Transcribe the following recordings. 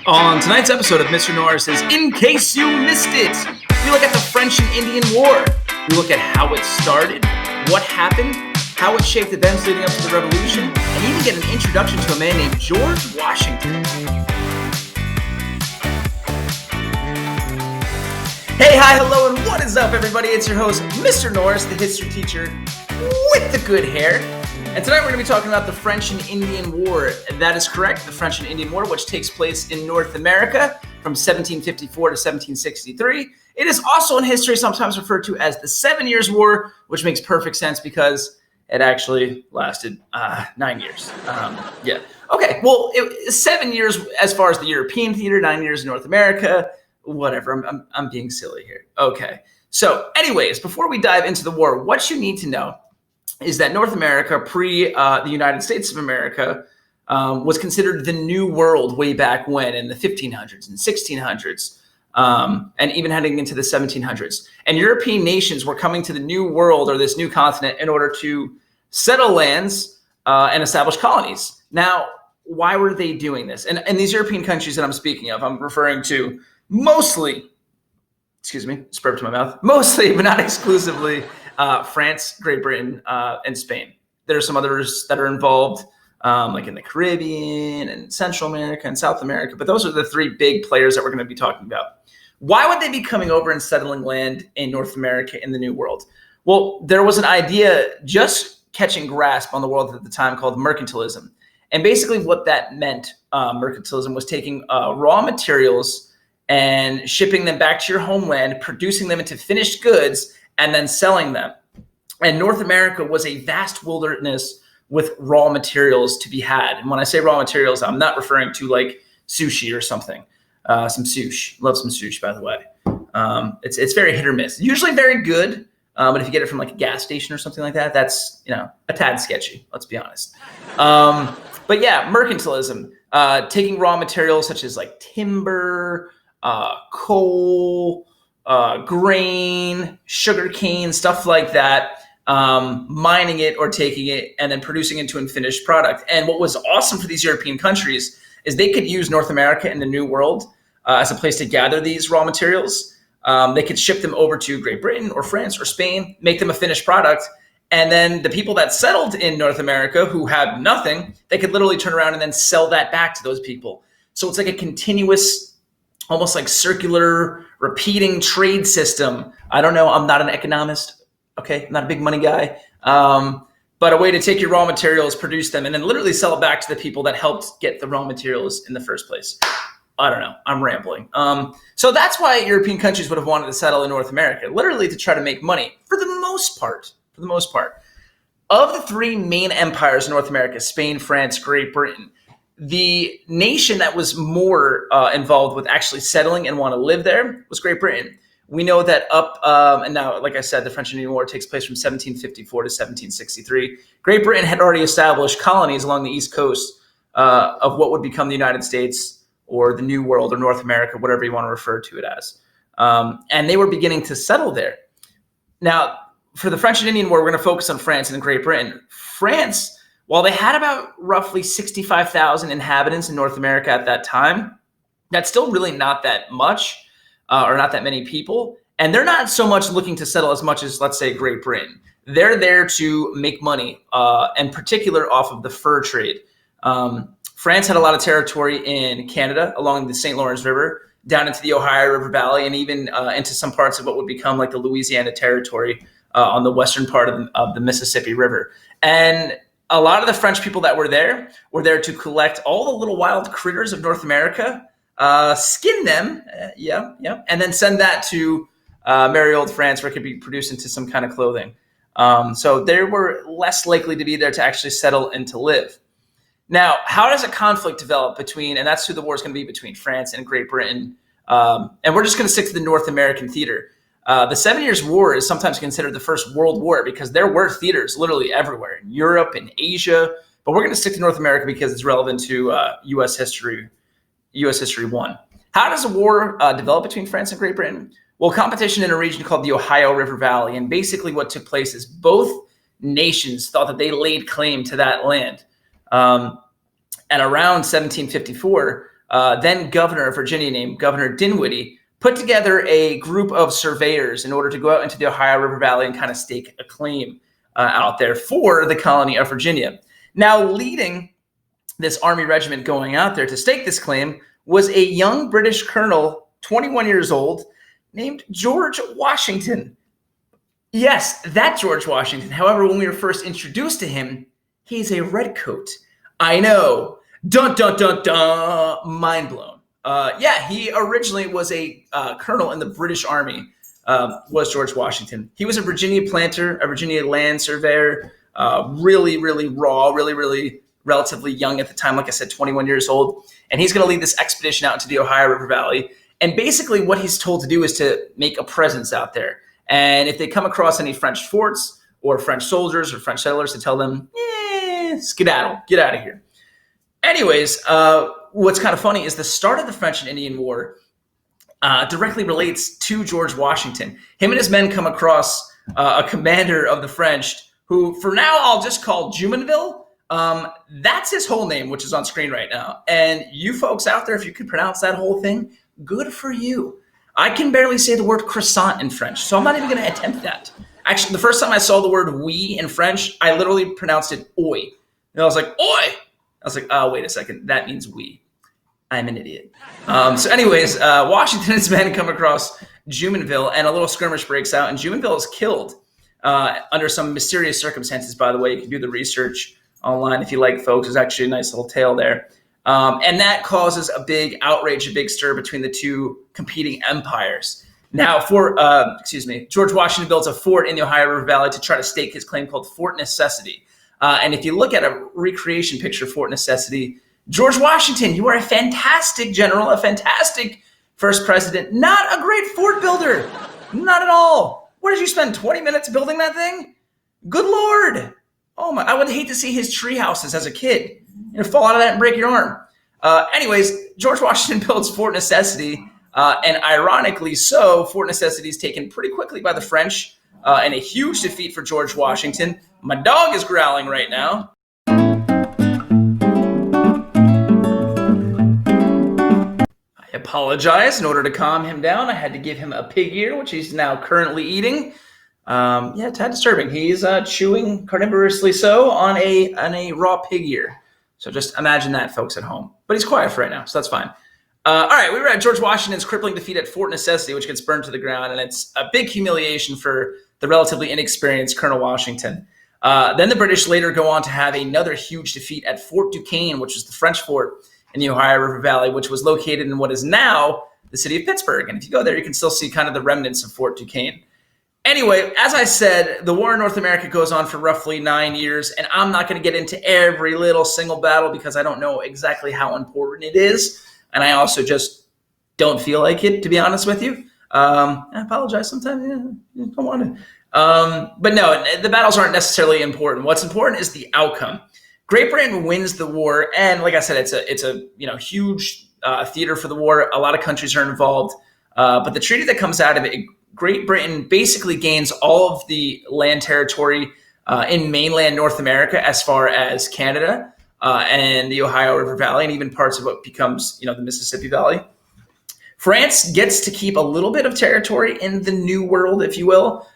On tonight's episode of Mr. Norris's In Case You Missed It, we look at the French and Indian War. We look at how it started, what happened, how it shaped events leading up to the Revolution, and even get an introduction to a man named George Washington. Hey, hi, hello, and what is up, everybody? It's your host, Mr. Norris, the history teacher with the good hair. And tonight we're going to be talking about the French and Indian War. That is correct, the French and Indian War, which takes place in North America from 1754 to 1763. It is also in history sometimes referred to as the 7 Years' War, which makes perfect sense because it actually lasted 9 years. Okay, well, 7 years as far as the European theater, 9 years in North America, whatever. I'm being silly here. Okay, so anyways, before we dive into the war, what you need to know is that North America, the United States of America, was considered the New World way back when in the 1500s and 1600s, and even heading into the 1700s. And European nations were coming to the New World, or this new continent, in order to settle lands and establish colonies. Now, why were they doing this? And these European countries that I'm speaking of, I'm referring to mostly, burp to my mouth, mostly, but not exclusively, France, Great Britain, and Spain. There are some others that are involved, like in the Caribbean and Central America and South America, but those are the three big players that we're going to be talking about. Why would they be coming over and settling land in North America in the New World? Well, there was an idea just catching grasp on the world at the time called mercantilism. And basically what that meant, mercantilism, was taking raw materials and shipping them back to your homeland, producing them into finished goods, and then selling them. And North America was a vast wilderness with raw materials to be had. And when I say raw materials, I'm not referring to like sushi or something. Some sushi. Love some sushi, by the way. It's very hit or miss. Usually very good, but if you get it from like a gas station or something like that, that's a tad sketchy. Let's be honest. But yeah, mercantilism, taking raw materials such as like timber, coal, grain, sugarcane, stuff like that, mining it or taking it and then producing it into a finished product. And what was awesome for these European countries is they could use North America in the New World as a place to gather these raw materials. They could ship them over to Great Britain or France or Spain, make them a finished product. And then the people that settled in North America who had nothing, they could literally turn around and then sell that back to those people. So it's like a continuous, almost like circular, repeating trade system. I don't know. I'm not an economist. Okay. I'm not a big money guy. But a way to take your raw materials, produce them, and then literally sell it back to the people that helped get the raw materials in the first place. I don't know. I'm rambling. So that's why European countries would have wanted to settle in North America, literally to try to make money for the most part. Of the three main empires in North America, Spain, France, Great Britain, the nation that was more involved with actually settling and want to live there was Great Britain. We know that and now, like I said, the French and Indian War takes place from 1754 to 1763. Great Britain had already established colonies along the East Coast of what would become the United States or the New World or North America, whatever you want to refer to it as. And they were beginning to settle there. Now, for the French and Indian War, we're going to focus on France and Great Britain. France, while they had about roughly 65,000 inhabitants in North America at that time, that's still really not that much or not that many people. And they're not so much looking to settle as much as, let's say, Great Britain. They're there to make money, in particular off of the fur trade. France had a lot of territory in Canada along the St. Lawrence River, down into the Ohio River Valley, and even into some parts of what would become like the Louisiana Territory on the western part of the Mississippi River. And a lot of the French people that were there to collect all the little wild critters of North America, skin them, and then send that to merry old France where it could be produced into some kind of clothing. So they were less likely to be there to actually settle and to live. Now, how does a conflict develop between, and that's who the war is going to be, between France and Great Britain, and we're just going to stick to the North American theater. The 7 Years' War is sometimes considered the first world war because there were theaters literally everywhere in Europe and Asia, but we're going to stick to North America because it's relevant to U.S. History 1. How does a war develop between France and Great Britain? Well, competition in a region called the Ohio River Valley, and basically what took place is both nations thought that they laid claim to that land. At around 1754, then governor of Virginia named Governor Dinwiddie, put together a group of surveyors in order to go out into the Ohio River Valley and kind of stake a claim out there for the colony of Virginia. Now, leading this army regiment going out there to stake this claim was a young British colonel, 21 years old, named George Washington. Yes, that George Washington. However, when we were first introduced to him, he's a redcoat. I know. Dun, dun, dun, dun. Mind blown. Yeah, he originally was a colonel in the British Army, was George Washington. He was a Virginia planter, a Virginia land surveyor, really, really raw, really relatively young at the time, like I said, 21 years old. And he's going to lead this expedition out into the Ohio River Valley. And basically what he's told to do is to make a presence out there. And if they come across any French forts or French soldiers or French settlers, to tell them, skedaddle, get out of here. Anyways, what's kind of funny is the start of the French and Indian War directly relates to George Washington. Him and his men come across a commander of the French who, for now, I'll just call Jumonville. That's his whole name, which is on screen right now. And you folks out there, if you could pronounce that whole thing, good for you. I can barely say the word croissant in French, so I'm not even going to attempt that. Actually, the first time I saw the word oui in French, I literally pronounced it oi. And I was like, oi! I was like, oh, wait a second. That means we. I'm an idiot. So anyways, Washington and his men come across Jumonville, and a little skirmish breaks out, and Jumonville is killed under some mysterious circumstances, by the way. You can do the research online if you like, folks. There's actually a nice little tale there. And that causes a big outrage, a big stir between the two competing empires. Now, George Washington builds a fort in the Ohio River Valley to try to stake his claim called Fort Necessity. And if you look at a recreation picture of Fort Necessity, George Washington, you are a fantastic general, a fantastic first president, not a great fort builder. Not at all. What did you spend 20 minutes building that thing? Good Lord. Oh my, I would hate to see his tree houses as a kid. Fall out of that and break your arm. Anyways, George Washington builds Fort Necessity, and ironically so, Fort Necessity is taken pretty quickly by the French, and a huge defeat for George Washington. My dog is growling right now. I apologize. In order to calm him down, I had to give him a pig ear, which he's now currently eating. Yeah, tad disturbing. He's chewing carnivorously so on a raw pig ear. So just imagine that, folks at home. But he's quiet for right now, so that's fine. All right, we were at George Washington's crippling defeat at Fort Necessity, which gets burned to the ground, and it's a big humiliation for the relatively inexperienced Colonel Washington. Then the British later go on to have another huge defeat at Fort Duquesne, which is the French fort in the Ohio River Valley, which was located in what is now the city of Pittsburgh. And if you go there, you can still see kind of the remnants of Fort Duquesne. Anyway, as I said, the war in North America goes on for roughly 9 years, and I'm not going to get into every little single battle because I don't know exactly how important it is, and I also just don't feel like it, to be honest with you. I apologize sometimes. Yeah, don't want to. But no, the battles aren't necessarily important. What's important is the outcome. Great Britain wins the war, and like I said, it's a huge theater for the war. A lot of countries are involved, but the treaty that comes out of it, Great Britain basically gains all of the land territory in mainland North America as far as Canada and the Ohio River Valley, and even parts of what becomes, the Mississippi Valley. France gets to keep a little bit of territory in the New World, if you will,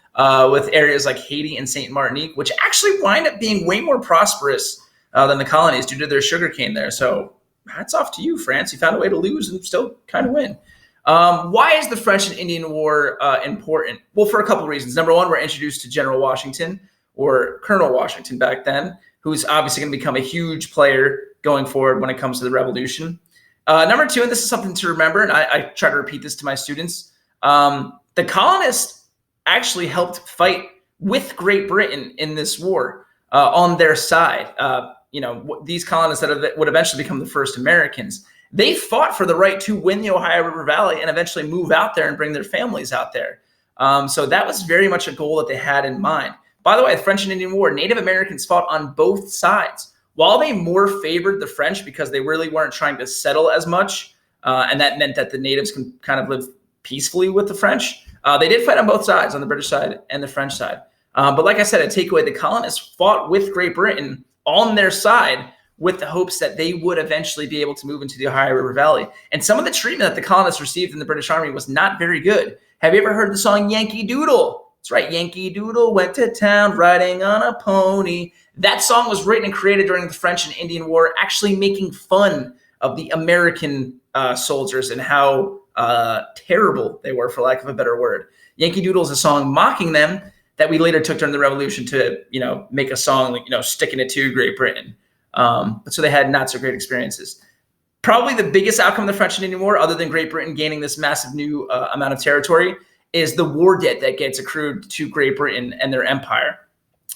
with areas like Haiti and St. Martinique, which actually wind up being way more prosperous than the colonies due to their sugarcane there. So hats off to you, France. You found a way to lose and still kind of win. Why is the French and Indian War important? Well, for a couple of reasons. Number one, we're introduced to General Washington, or Colonel Washington back then, who's obviously going to become a huge player going forward when it comes to the revolution. Number two, and this is something to remember, and I try to repeat this to my students, the colonists actually helped fight with Great Britain in this war on their side. These colonists that would eventually become the first Americans, they fought for the right to win the Ohio River Valley and eventually move out there and bring their families out there. So that was very much a goal that they had in mind. By the way, the French and Indian War, Native Americans fought on both sides. While they more favored the French because they really weren't trying to settle as much, and that meant that the natives can kind of live peacefully with the French, they did fight on both sides, on the British side and the French side. But like I said, a takeaway, the colonists fought with Great Britain on their side with the hopes that they would eventually be able to move into the Ohio River Valley. And some of the treatment that the colonists received in the British Army was not very good. Have you ever heard the song Yankee Doodle? That's right, Yankee Doodle went to town riding on a pony. That song was written and created during the French and Indian War, actually making fun of the American soldiers and how terrible they were, for lack of a better word. Yankee Doodle is a song mocking them that we later took during the Revolution to, make a song, sticking it to Great Britain. But so they had not so great experiences. Probably the biggest outcome of the French and Indian War, other than Great Britain gaining this massive new amount of territory, is the war debt that gets accrued to Great Britain and their empire.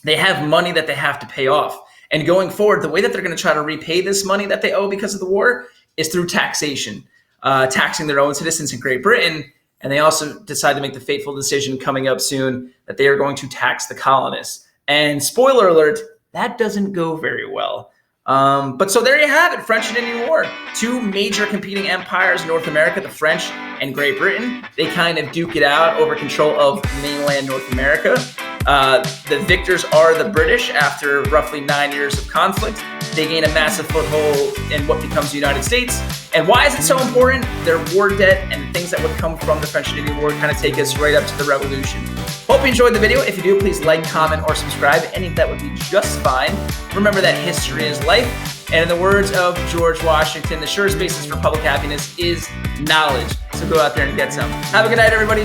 They have money that they have to pay off. And going forward, the way that they're going to try to repay this money that they owe because of the war is through taxation, taxing their own citizens in Great Britain. And they also decide to make the fateful decision coming up soon that they are going to tax the colonists. And spoiler alert, that doesn't go very well. But so there you have it, French and Indian War. Two major competing empires in North America, the French and Great Britain. They kind of duke it out over control of mainland North America. The victors are the British after roughly 9 years of conflict. They gain a massive foothold in what becomes the United States. And why is it so important? Their war debt and things that would come from the French and Indian War kind of take us right up to the Revolution. Hope you enjoyed the video. If you do, please like, comment, or subscribe. Any of that would be just fine. Remember that history is life. And in the words of George Washington, the surest basis for public happiness is knowledge. So go out there and get some. Have a good night, everybody.